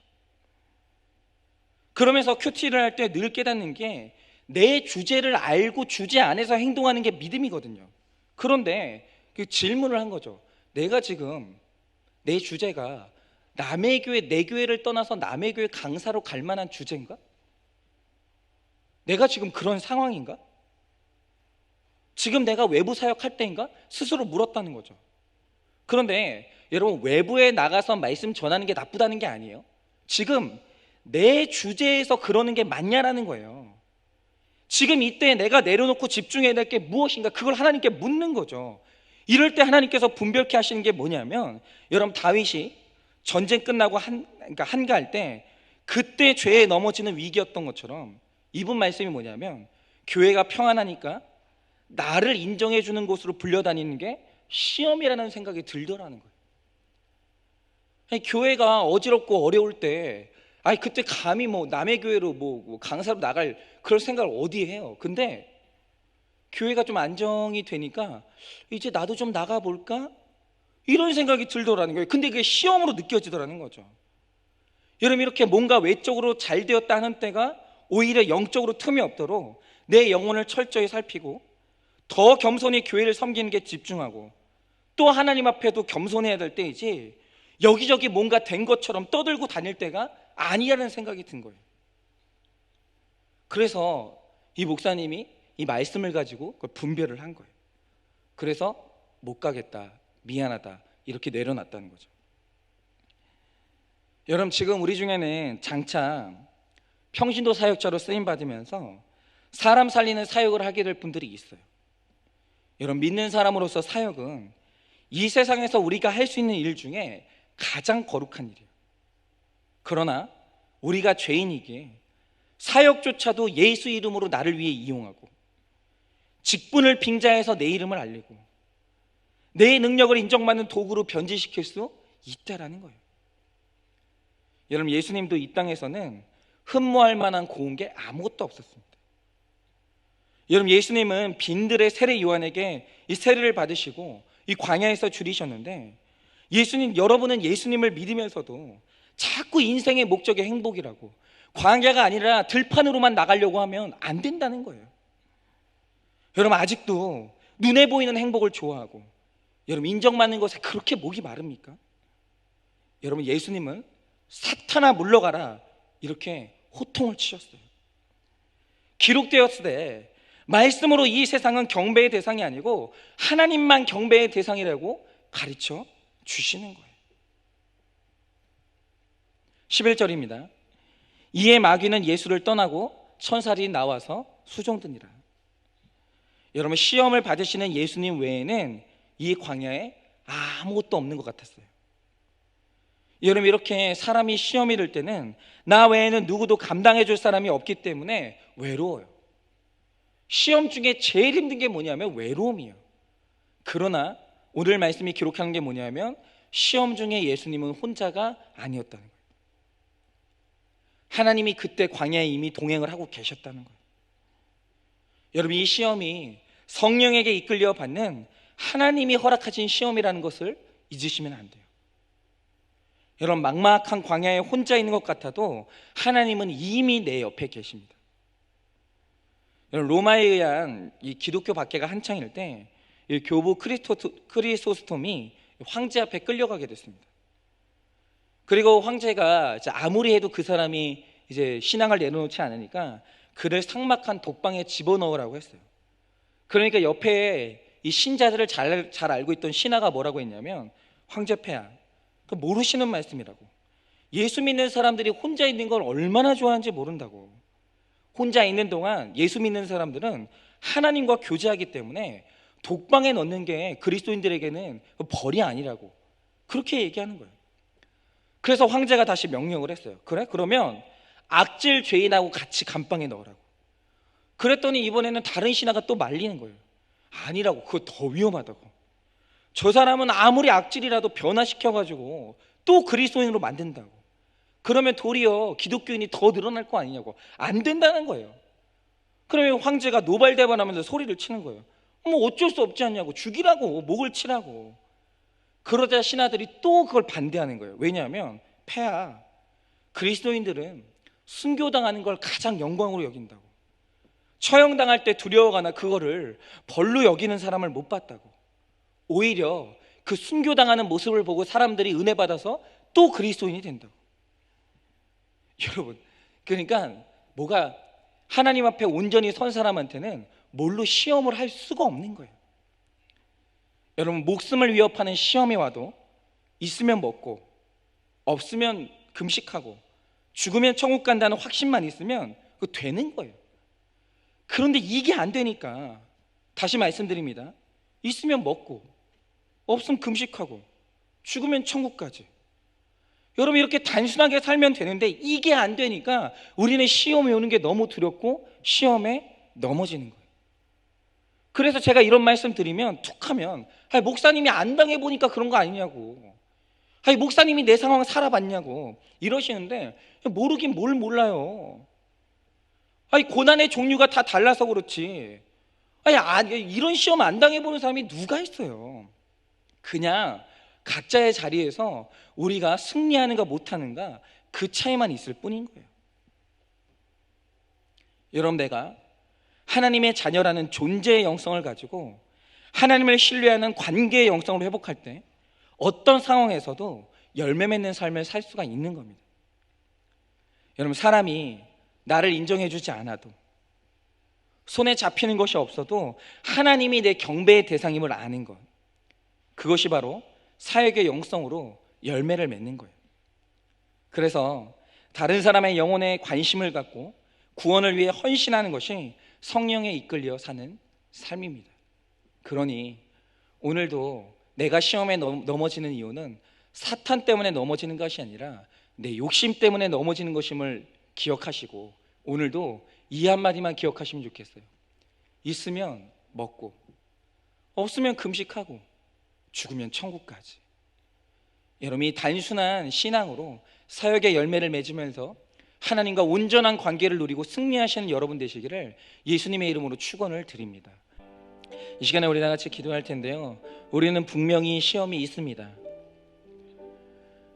그러면서 큐티를 할 때 늘 깨닫는 게 내 주제를 알고 주제 안에서 행동하는 게 믿음이거든요. 그런데 그 질문을 한 거죠. 내가 지금 내 주제가 남의 교회, 내 교회를 떠나서 남의 교회 강사로 갈 만한 주제인가? 내가 지금 그런 상황인가? 지금 내가 외부 사역할 때인가? 스스로 물었다는 거죠. 그런데 여러분, 외부에 나가서 말씀 전하는 게 나쁘다는 게 아니에요. 지금 내 주제에서 그러는 게 맞냐라는 거예요. 지금 이때 내가 내려놓고 집중해야 될 게 무엇인가? 그걸 하나님께 묻는 거죠. 이럴 때 하나님께서 분별케 하시는 게 뭐냐면, 여러분, 다윗이 전쟁 끝나고 한가할 때 그때 죄에 넘어지는 위기였던 것처럼 이분 말씀이 뭐냐면, 교회가 평안하니까 나를 인정해 주는 곳으로 불려다니는 게 시험이라는 생각이 들더라는 거예요. 아니, 교회가 어지럽고 어려울 때 그때 감히 뭐 남의 교회로 뭐 강사로 나갈 그럴 생각을 어디 해요. 근데 교회가 좀 안정이 되니까 이제 나도 좀 나가볼까? 이런 생각이 들더라는 거예요. 근데 그게 시험으로 느껴지더라는 거죠. 여러분, 이렇게 뭔가 외적으로 잘 되었다 하는 때가 오히려 영적으로 틈이 없도록 내 영혼을 철저히 살피고 더 겸손히 교회를 섬기는 게 집중하고, 또 하나님 앞에도 겸손해야 될 때이지 여기저기 뭔가 된 것처럼 떠들고 다닐 때가 아니라는 생각이 든 거예요. 그래서 이 목사님이 이 말씀을 가지고 그걸 분별을 한 거예요. 그래서 못 가겠다, 미안하다 이렇게 내려놨다는 거죠. 여러분, 지금 우리 중에는 장차 평신도 사역자로 쓰임 받으면서 사람 살리는 사역을 하게 될 분들이 있어요. 여러분, 믿는 사람으로서 사역은 이 세상에서 우리가 할 수 있는 일 중에 가장 거룩한 일이에요. 그러나 우리가 죄인이기에 사역조차도 예수 이름으로 나를 위해 이용하고 직분을 빙자해서 내 이름을 알리고 내 능력을 인정받는 도구로 변질시킬 수 있다라는 거예요. 여러분, 예수님도 이 땅에서는 흠모할 만한 고운 게 아무것도 없었습니다. 여러분, 예수님은 빈들의 세례 요한에게 이 세례를 받으시고 이 광야에서 줄이셨는데, 여러분은 예수님을 믿으면서도 자꾸 인생의 목적이 행복이라고, 광야가 아니라 들판으로만 나가려고 하면 안 된다는 거예요. 여러분, 아직도 눈에 보이는 행복을 좋아하고 여러분, 인정받는 것에 그렇게 목이 마릅니까? 여러분, 예수님은 사탄아 물러가라 이렇게 호통을 치셨어요. 기록되었을 때 말씀으로 이 세상은 경배의 대상이 아니고 하나님만 경배의 대상이라고 가르쳐 주시는 거예요. 11절입니다. 이에 마귀는 예수를 떠나고 천사들이 나와서 수종드니라. 여러분, 시험을 받으시는 예수님 외에는 이 광야에 아무것도 없는 것 같았어요. 여러분, 이렇게 사람이 시험이 들 때는 나 외에는 누구도 감당해 줄 사람이 없기 때문에 외로워요. 시험 중에 제일 힘든 게 뭐냐면 외로움이에요. 그러나 오늘 말씀이 기록하는 게 뭐냐면 시험 중에 예수님은 혼자가 아니었다는 거예요. 하나님이 그때 광야에 이미 동행을 하고 계셨다는 거예요. 여러분, 이 시험이 성령에게 이끌려 받는 하나님이 허락하신 시험이라는 것을 잊으시면 안 돼요. 여러분, 막막한 광야에 혼자 있는 것 같아도 하나님은 이미 내 옆에 계십니다. 여러분, 로마에 의한 이 기독교 박해가 한창일 때 이 교부 크리소스톰이 황제 앞에 끌려가게 됐습니다. 그리고 황제가 아무리 해도 그 사람이 이제 신앙을 내려놓지 않으니까 그를 삭막한 독방에 집어넣으라고 했어요. 그러니까 옆에 이 신자들을 잘 알고 있던 신하가 뭐라고 했냐면, 황제폐하, 모르시는 말씀이라고. 예수 믿는 사람들이 혼자 있는 걸 얼마나 좋아하는지 모른다고. 혼자 있는 동안 예수 믿는 사람들은 하나님과 교제하기 때문에 독방에 넣는 게 그리스도인들에게는 벌이 아니라고 그렇게 얘기하는 거예요. 그래서 황제가 다시 명령을 했어요. 그래? 그러면 악질 죄인하고 같이 감방에 넣으라고. 그랬더니 이번에는 다른 신하가 또 말리는 거예요. 아니라고, 그거 더 위험하다고. 저 사람은 아무리 악질이라도 변화시켜가지고 또 그리스도인으로 만든다고. 그러면 도리어 기독교인이 더 늘어날 거 아니냐고. 안 된다는 거예요. 그러면 황제가 노발대발하면서 소리를 치는 거예요. 뭐 어쩔 수 없지 않냐고, 죽이라고, 목을 치라고. 그러자 신하들이 또 그걸 반대하는 거예요. 왜냐하면 폐하, 그리스도인들은 순교당하는 걸 가장 영광으로 여긴다고. 처형당할 때 두려워가나 그거를 벌로 여기는 사람을 못 봤다고. 오히려 그 순교당하는 모습을 보고 사람들이 은혜 받아서 또 그리스도인이 된다고. 여러분, 그러니까 뭐가 하나님 앞에 온전히 선 사람한테는 뭘로 시험을 할 수가 없는 거예요. 여러분, 목숨을 위협하는 시험이 와도 있으면 먹고 없으면 금식하고 죽으면 천국 간다는 확신만 있으면 그거 되는 거예요. 그런데 이게 안 되니까 다시 말씀드립니다. 있으면 먹고 없으면 금식하고 죽으면 천국까지. 여러분, 이렇게 단순하게 살면 되는데 이게 안 되니까 우리는 시험이 오는 게 너무 두렵고 시험에 넘어지는 거예요. 그래서 제가 이런 말씀 드리면 툭하면, 목사님이 안 당해보니까 그런 거 아니냐고, 목사님이 내 상황 살아봤냐고 이러시는데, 모르긴 뭘 몰라요. 고난의 종류가 다 달라서 그렇지, 이런 시험 안 당해보는 사람이 누가 있어요. 그냥 각자의 자리에서 우리가 승리하는가 못하는가 그 차이만 있을 뿐인 거예요. 여러분, 내가 하나님의 자녀라는 존재의 영성을 가지고 하나님을 신뢰하는 관계의 영성을 회복할 때 어떤 상황에서도 열매 맺는 삶을 살 수가 있는 겁니다. 여러분, 사람이 나를 인정해주지 않아도, 손에 잡히는 것이 없어도 하나님이 내 경배의 대상임을 아는 것, 그것이 바로 사역의 영성으로 열매를 맺는 거예요. 그래서 다른 사람의 영혼에 관심을 갖고 구원을 위해 헌신하는 것이 성령에 이끌려 사는 삶입니다. 그러니 오늘도 내가 시험에 넘어지는 이유는 사탄 때문에 넘어지는 것이 아니라 내 욕심 때문에 넘어지는 것임을 기억하시고, 오늘도 이 한마디만 기억하시면 좋겠어요. 있으면 먹고, 없으면 금식하고, 죽으면 천국까지. 여러분이 단순한 신앙으로 사역의 열매를 맺으면서 하나님과 온전한 관계를 누리고 승리하시는 여러분 되시기를 예수님의 이름으로 축원을 드립니다. 이 시간에 우리 다 같이 기도할 텐데요, 우리는 분명히 시험이 있습니다.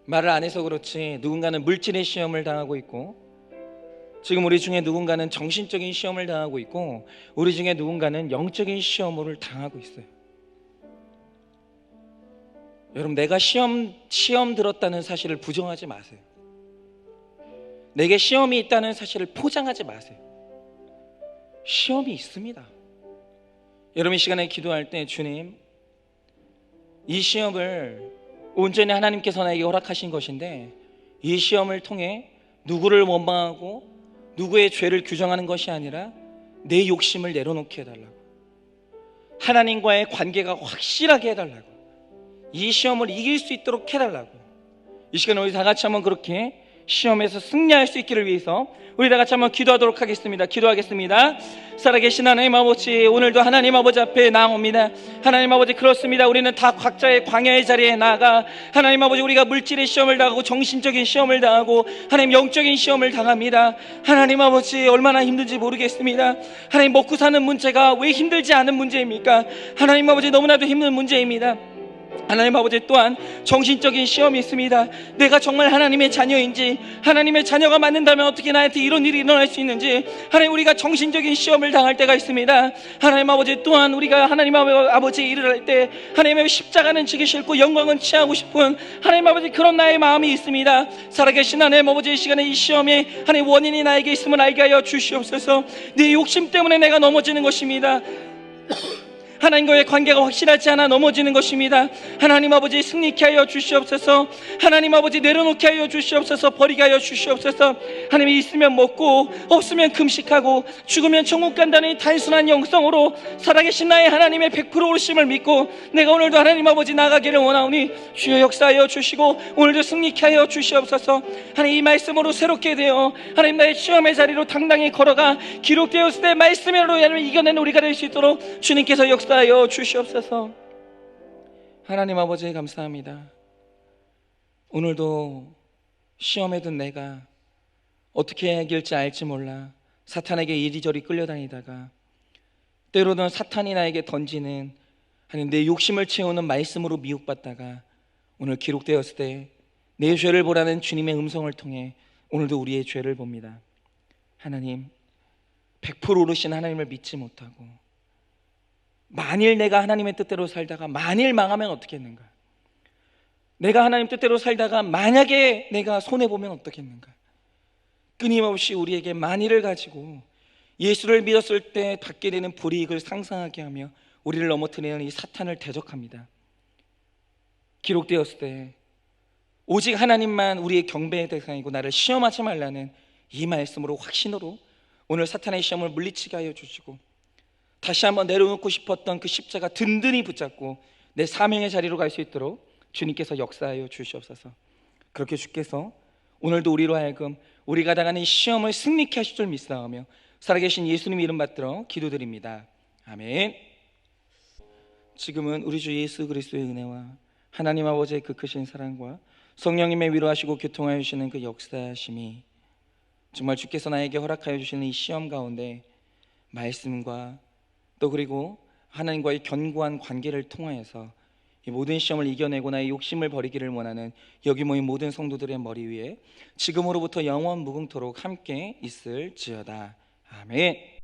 말을 안 해서 그렇지 누군가는 물질의 시험을 당하고 있고, 지금 우리 중에 누군가는 정신적인 시험을 당하고 있고, 우리 중에 누군가는 영적인 시험을 당하고 있어요. 여러분, 내가 시험 들었다는 사실을 부정하지 마세요. 내게 시험이 있다는 사실을 포장하지 마세요. 시험이 있습니다. 여러분, 이 시간에 기도할 때, 주님, 이 시험을 온전히 하나님께서 나에게 허락하신 것인데, 이 시험을 통해 누구를 원망하고 누구의 죄를 규정하는 것이 아니라 내 욕심을 내려놓게 해달라고, 하나님과의 관계가 확실하게 해달라고, 이 시험을 이길 수 있도록 해달라고. 이 시간에 우리 다 같이 한번 그렇게 시험에서 승리할 수 있기를 위해서 우리 다 같이 한번 기도하도록 하겠습니다. 기도하겠습니다. 살아계신 하나님 아버지, 오늘도 하나님 아버지 앞에 나옵니다. 하나님 아버지, 그렇습니다. 우리는 다 각자의 광야의 자리에 나아가 하나님 아버지, 우리가 물질의 시험을 당하고 정신적인 시험을 당하고 하나님 영적인 시험을 당합니다. 하나님 아버지, 얼마나 힘든지 모르겠습니다. 하나님, 먹고 사는 문제가 왜 힘들지 않은 문제입니까? 하나님 아버지, 너무나도 힘든 문제입니다. 하나님 아버지, 또한 정신적인 시험이 있습니다. 내가 정말 하나님의 자녀인지, 하나님의 자녀가 맞는다면 어떻게 나한테 이런 일이 일어날 수 있는지, 하나님, 우리가 정신적인 시험을 당할 때가 있습니다. 하나님 아버지, 또한 우리가 하나님 아버지 일을 할 때 하나님의 십자가는 지기 싫고 영광은 취하고 싶은 하나님 아버지, 그런 나의 마음이 있습니다. 살아계신 하나님 아버지, 이 시간에 이 시험의 하나님 원인이 나에게 있음을 알게 하여 주시옵소서. 내 욕심 때문에 내가 넘어지는 것입니다. 하나님과의 관계가 확실하지 않아 넘어지는 것입니다. 하나님 아버지, 승리케 하여 주시옵소서. 하나님 아버지, 내려놓게 하여 주시옵소서. 버리게 하여 주시옵소서. 하나님이 있으면 먹고 없으면 금식하고 죽으면 천국 간다는 단순한 영성으로 살아계신 나의 하나님의 100% 오르심을 믿고 내가 오늘도 하나님 아버지 나가기를 원하오니 주여 역사하여 주시고 오늘도 승리케 하여 주시옵소서. 하나님, 이 말씀으로 새롭게 되어 하나님 나의 시험의 자리로 당당히 걸어가 기록되었을 때 말씀으로 이겨내는 우리가 될 수 있도록 주님께서 역사하여 주시옵소서. 하나님 아버지, 감사합니다. 오늘도 시험에 든 내가 어떻게 해야 할지 알지 몰라 사탄에게 이리저리 끌려다니다가, 때로는 사탄이 나에게 던지는 하나님 내 욕심을 채우는 말씀으로 미혹받다가, 오늘 기록되었을 때 내 죄를 보라는 주님의 음성을 통해 오늘도 우리의 죄를 봅니다. 하나님, 100% 오르신 하나님을 믿지 못하고, 만일 내가 하나님의 뜻대로 살다가 만일 망하면 어떻겠는가? 내가 하나님 뜻대로 살다가 만약에 내가 손해보면 어떻겠는가? 끊임없이 우리에게 만일을 가지고 예수를 믿었을 때 받게 되는 불이익을 상상하게 하며 우리를 넘어뜨리는 이 사탄을 대적합니다. 기록되었을 때 오직 하나님만 우리의 경배의 대상이고 나를 시험하지 말라는 이 말씀으로 확신으로 오늘 사탄의 시험을 물리치게 하여 주시고, 다시 한번 내려놓고 싶었던 그 십자가 든든히 붙잡고 내 사명의 자리로 갈 수 있도록 주님께서 역사하여 주시옵소서. 그렇게 주께서 오늘도 우리로 하여금 우리가 당하는 시험을 승리케 하실 줄 믿사오며 살아계신 예수님 이름 받들어 기도드립니다. 아멘. 지금은 우리 주 예수 그리스도의 은혜와 하나님 아버지의 그 크신 사랑과 성령님의 위로하시고 교통하여 주시는 그 역사하심이 정말 주께서 나에게 허락하여 주시는 이 시험 가운데 말씀과 또 그리고 하나님과의 견고한 관계를 통하여서 이 모든 시험을 이겨내고 나의 욕심을 버리기를 원하는 여기 모인 모든 성도들의 머리 위에 지금으로부터 영원 무궁토록 함께 있을지어다. 아멘.